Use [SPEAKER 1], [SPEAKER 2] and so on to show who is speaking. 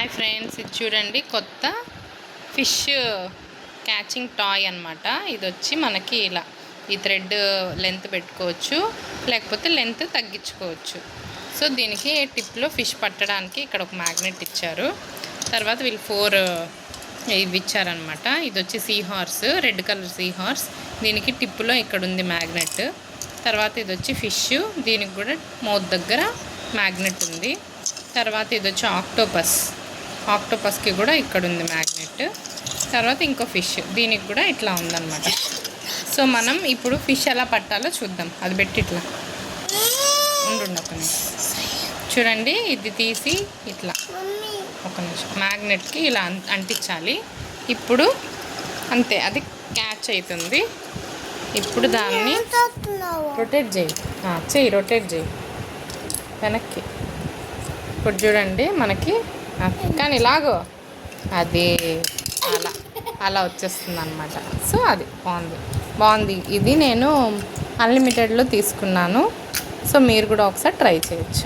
[SPEAKER 1] Hi friends, ఇది చూడండి కొత్త ఫిష్ క్యాచింగ్ టాయ్ అనమాట. ఇది వచ్చి మనకి ఇలా ఈ థ్రెడ్ లెంత్ పెట్టుకోవచ్చు, లేకపోతే లెంత్ తగ్గించుకోవచ్చు. సో దీనికి టిప్లో ఫిష్ పట్టడానికి ఇక్కడ ఒక మ్యాగ్నెట్ ఇచ్చారు. తర్వాత వీళ్ళు 4 ఇవి ఇచ్చారనమాట. ఇది వచ్చి see horse, red colour see horse. దీనికి టిప్పులో ఇక్కడ ఉంది మ్యాగ్నెట్. తర్వాత ఇది వచ్చి ఫిష్, దీనికి కూడా మౌత్ దగ్గర మ్యాగ్నెట్ ఉంది. తర్వాత ఇది వచ్చి ఆక్టోపస్కి కూడా ఇక్కడ ఉంది మ్యాగ్నెట్. తర్వాత ఇంకో ఫిష్, దీనికి కూడా ఇట్లా ఉందన్నమాట. సో మనం ఇప్పుడు ఫిష్ ఎలా పట్టాలో చూద్దాం. అది పెట్టి ఇట్లా ఒక నిమిషం చూడండి. ఇది తీసి ఇట్లా ఒక నిమిషం మ్యాగ్నెట్కి ఇలా అంటించాలి. ఇప్పుడు అంతే, అది క్యాచ్ అవుతుంది. ఇప్పుడు దాన్ని రొటేట్ చేయి వెనక్కి. ఇప్పుడు చూడండి మనకి కానీ ఇలాగో అది అలా వచ్చేస్తుంది అనమాట. సో అది బాగుంది. ఇది నేను అన్లిమిటెడ్లో తీసుకున్నాను. సో మీరు కూడా ఒకసారి ట్రై చేయొచ్చు.